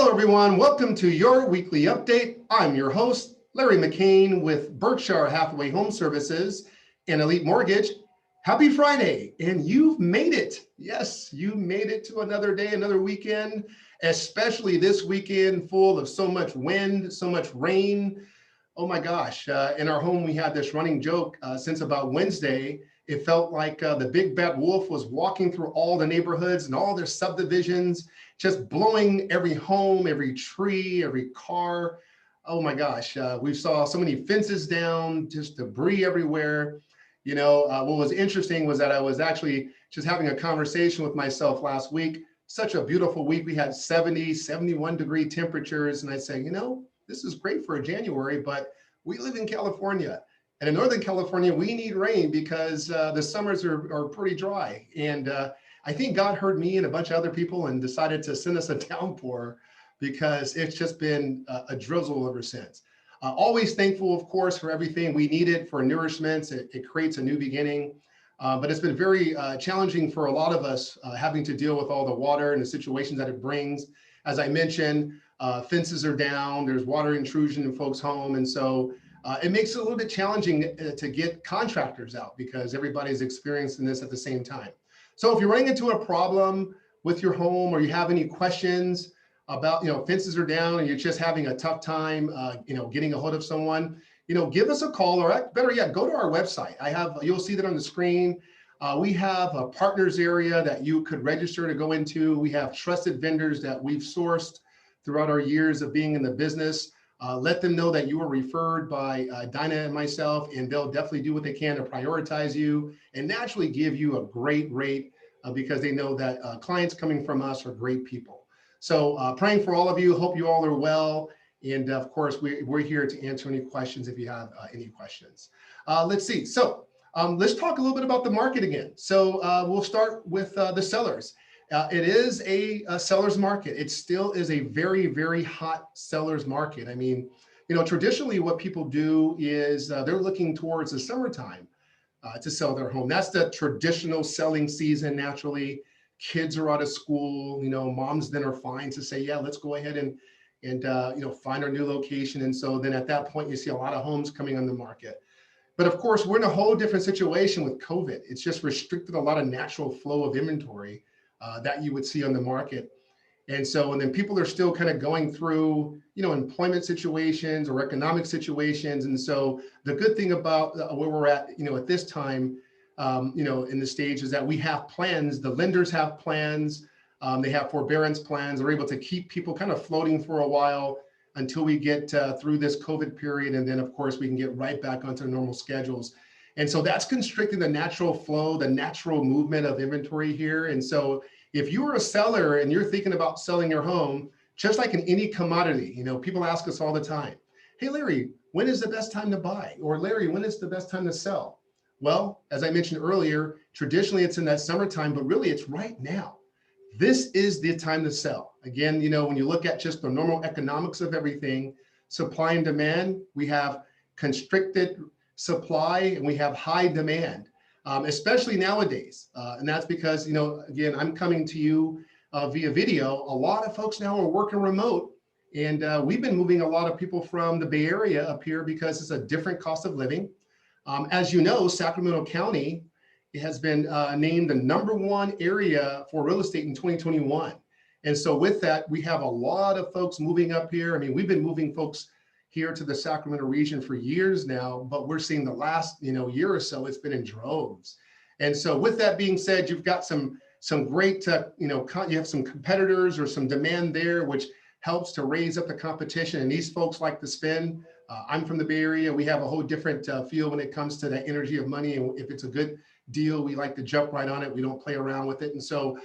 Hello, everyone. Welcome to your weekly update. I'm your host, Larry McCain with Berkshire Hathaway Home Services and Elite Mortgage. Happy Friday, and you've made it. Yes, you made it to another day, another weekend, especially this weekend full of so much wind, so much rain. Oh my gosh, in our home, we had this running joke since about Wednesday. It felt like the big bad wolf was walking through all the neighborhoods and all their subdivisions, just blowing every home, every tree, every car. Oh my gosh, we saw so many fences down, just debris everywhere. What was interesting was that I was actually just having a conversation with myself last week. Such a beautiful week. We had 70, 71-degree temperatures. And I said, this is great for a January, but we live in California. And in Northern California, we need rain because the summers are pretty dry. And I think God heard me and a bunch of other people and decided to send us a downpour because it's just been a drizzle ever since. Always thankful, of course, for everything we needed for nourishments. It creates a new beginning. But it's been very challenging for a lot of us having to deal with all the water and the situations that it brings. As I mentioned, fences are down, there's water intrusion in folks' home. And so it makes it a little bit challenging to get contractors out because everybody's experiencing this at the same time. So if you're running into a problem with your home or you have any questions about, fences are down and you're just having a tough time, getting a hold of someone, give us a call, or better yet, go to our website. You'll see that on the screen. We have a partners area that you could register to go into. We have trusted vendors that we've sourced throughout our years of being in the business. Let them know that you were referred by Dinah and myself, and they'll definitely do what they can to prioritize you and naturally give you a great rate because they know that clients coming from us are great people. So praying for all of you. Hope you all are well. And of course, we're here to answer any questions if you have any questions. Let's see. So let's talk a little bit about the market again. So we'll start with the sellers. It is a seller's market. It still is a very, very hot seller's market. I mean, traditionally what people do is they're looking towards the summertime to sell their home. That's the traditional selling season. Naturally, kids are out of school. Moms then are fine to say, yeah, let's go ahead and find our new location. And so then at that point, you see a lot of homes coming on the market. But of course, we're in a whole different situation with COVID. It's just restricted a lot of natural flow of inventory that you would see on the market. And then people are still kind of going through, employment situations or economic situations. And so the good thing about where we're at, at this time, in the stage is that we have plans. The lenders have plans. They have forbearance plans. They're able to keep people kind of floating for a while until we get through this COVID period. And then, of course, we can get right back onto normal schedules. And so that's constricting the natural flow, the natural movement of inventory here. And so if you are a seller and you're thinking about selling your home, just like in any commodity, people ask us all the time, hey, Larry, when is the best time to buy? Or Larry, when is the best time to sell? Well, as I mentioned earlier, traditionally it's in that summertime, but really it's right now. This is the time to sell. Again, when you look at just the normal economics of everything, supply and demand, we have constricted supply and we have high demand, especially nowadays. And that's because, again, I'm coming to you via video. A lot of folks now are working remote, and we've been moving a lot of people from the Bay Area up here because it's a different cost of living. As you know, Sacramento County has been named the #1 area for real estate in 2021. And so with that, we have a lot of folks moving up here. I mean, we've been moving folks here to the Sacramento region for years now, but we're seeing the last year or so, it's been in droves. And so with that being said, you've got some great, you have some competitors or some demand there, which helps to raise up the competition. And these folks like to spend. I'm from the Bay Area. We have a whole different feel when it comes to that energy of money. And if it's a good deal, we like to jump right on it. We don't play around with it. And so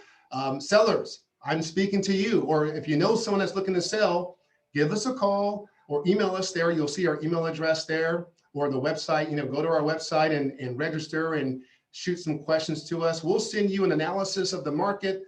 sellers, I'm speaking to you, or if you know someone that's looking to sell, give us a call or email us there. You'll see our email address there or the website. Go to our website and register and shoot some questions to us. We'll send you an analysis of the market,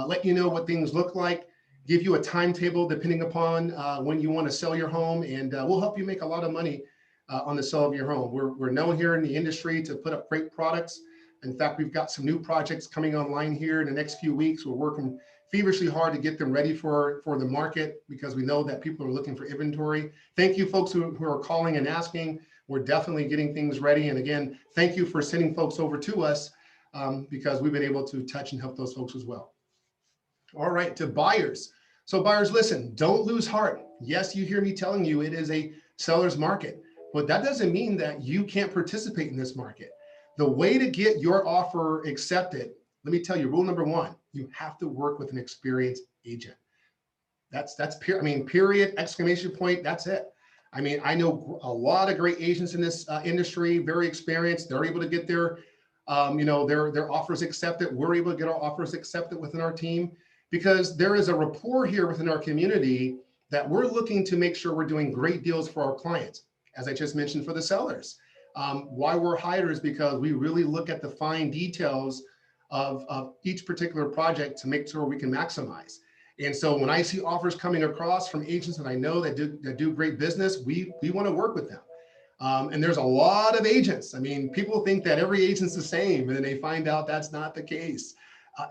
let you know what things look like, give you a timetable depending upon when you want to sell your home, and we'll help you make a lot of money on the sale of your home. We're known here in the industry to put up great products. In fact, we've got some new projects coming online here in the next few weeks. We're working feverishly hard to get them ready for the market because we know that people are looking for inventory. Thank you folks who are calling and asking. We're definitely getting things ready. And again, thank you for sending folks over to us because we've been able to touch and help those folks as well. All right, to buyers. So buyers, listen, don't lose heart. Yes, you hear me telling you it is a seller's market, but that doesn't mean that you can't participate in this market. The way to get your offer accepted, let me tell you, rule number one, you have to work with an experienced agent. Period, exclamation point, that's it. I mean, I know a lot of great agents in this industry, very experienced. They're able to get their offers accepted. We're able to get our offers accepted within our team because there is a rapport here within our community that we're looking to make sure we're doing great deals for our clients. As I just mentioned for the sellers. Why we're hired is because we really look at the fine details of each particular project to make sure we can maximize. And so when I see offers coming across from agents that I know that do great business, we want to work with them. And there's a lot of agents. I mean, people think that every agent's the same, and then they find out that's not the case.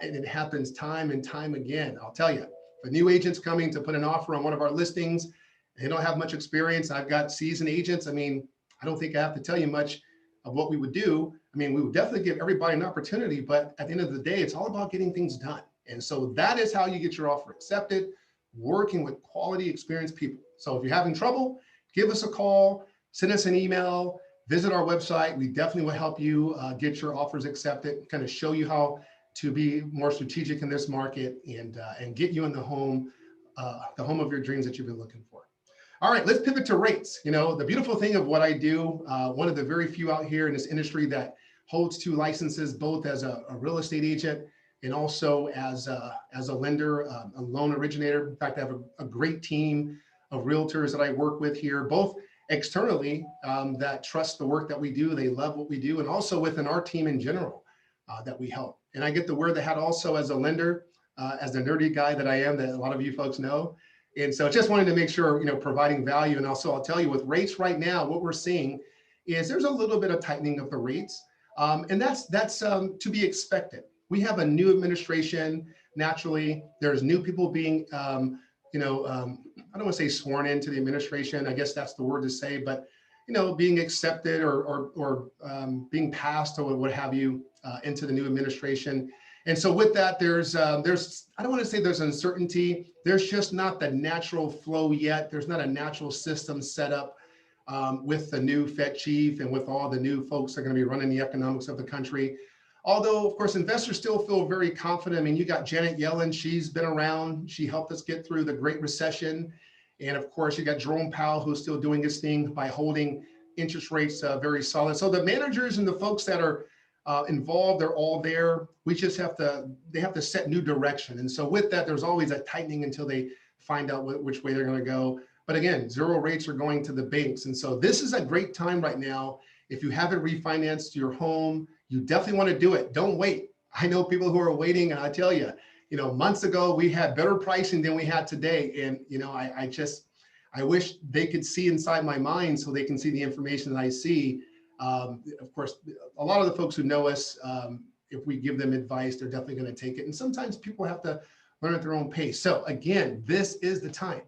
And it happens time and time again. I'll tell you, if a new agent's coming to put an offer on one of our listings, they don't have much experience. I've got seasoned agents. I mean, I don't think I have to tell you much of what we would do. I mean, we would definitely give everybody an opportunity, but at the end of the day, it's all about getting things done. And so that is how you get your offer accepted, working with quality, experienced people. So if you're having trouble, give us a call, send us an email, visit our website. We definitely will help you get your offers accepted, kind of show you how to be more strategic in this market and get you in the home of your dreams that you've been looking for. All right, let's pivot to rates. You know, the beautiful thing of what I do, one of the very few out here in this industry that holds 2 licenses, both as a real estate agent and also as a lender, a loan originator. In fact, I have a great team of realtors that I work with here, both externally that trust the work that we do. They love what we do, and also within our team in general that we help. And I get to wear the hat also as a lender, as the nerdy guy that I am, that a lot of you folks know. And so just wanted to make sure, you know, providing value. And also I'll tell you with rates right now, what we're seeing is there's a little bit of tightening of the rates. And that's to be expected. We have a new administration. Naturally, there's new people being, I don't want to say sworn into the administration. I guess that's the word to say, but, you know, being accepted or being passed or what have you into the new administration. And so with that, there's I don't want to say there's uncertainty. There's just not the natural flow yet. There's not a natural system set up with the new Fed chief and with all the new folks that are going to be running the economics of the country. Although, of course, investors still feel very confident. I mean, you got Janet Yellen. She's been around. She helped us get through the Great Recession. And of course, you got Jerome Powell, who's still doing his thing by holding interest rates very solid. So the managers and the folks that are involved, they're all there. We just they have to set new direction. And so with that, there's always a tightening until they find out which way they're going to go. But again, zero rates are going to the banks. And so this is a great time right now. If you haven't refinanced your home, you definitely want to do it. Don't wait. I know people who are waiting, and I tell you, you know, months ago, we had better pricing than we had today. And, you know, I wish they could see inside my mind so they can see the information that I see. Of course, a lot of the folks who know us, if we give them advice, they're definitely going to take it. And sometimes people have to learn at their own pace. So again, this is the time.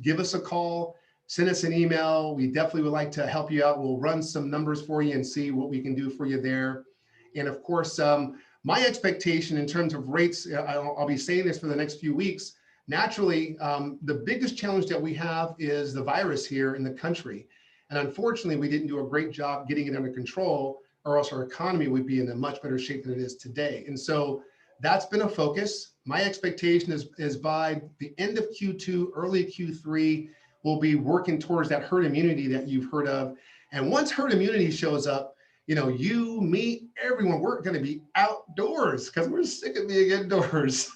Give us a call, send us an email. We definitely would like to help you out. We'll run some numbers for you and see what we can do for you there. And of course, my expectation in terms of rates, I'll be saying this for the next few weeks. Naturally, the biggest challenge that we have is the virus here in the country. And unfortunately, we didn't do a great job getting it under control, or else our economy would be in a much better shape than it is today. And so that's been a focus. My expectation is by the end of Q2, early Q3, we'll be working towards that herd immunity that you've heard of. And once herd immunity shows up, you know, you, me, everyone, we're going to be outdoors because we're sick of being indoors.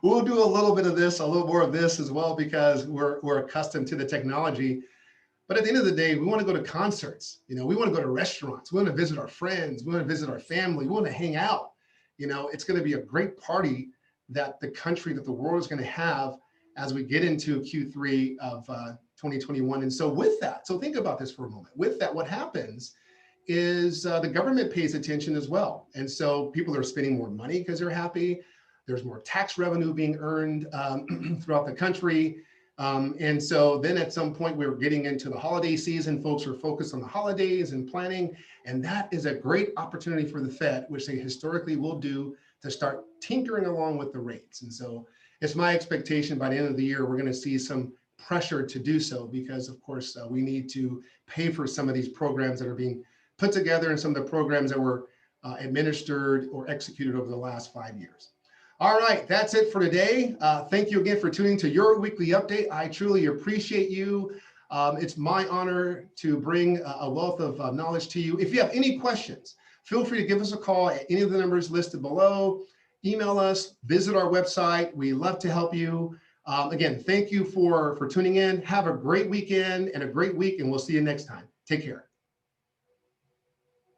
We'll do a little bit of this, a little more of this as well, because we're accustomed to the technology. But at the end of the day, we want to go to concerts. You know, we want to go to restaurants. We want to visit our friends. We want to visit our family. We want to hang out. You know, it's going to be a great party that the country, that the world is going to have as we get into Q3 of 2021. And so with that, so think about this for a moment. With that, what happens is the government pays attention as well. And so people are spending more money because they're happy. There's more tax revenue being earned throughout the country. And so then at some point we were getting into the holiday season. Folks were focused on the holidays and planning. And that is a great opportunity for the Fed, which they historically will do, to start tinkering along with the rates. And so it's my expectation by the end of the year, we're going to see some pressure to do so because, of course, we need to pay for some of these programs that are being put together and some of the programs that were administered or executed over the last 5 years. All right, that's it for today. Thank you again for tuning to your weekly update. I truly appreciate you. It's my honor to bring a wealth of knowledge to you. If you have any questions, feel free to give us a call at any of the numbers listed below. Email us, visit our website. We love to help you. Again, thank you for tuning in. Have a great weekend and a great week, and we'll see you next time. Take care.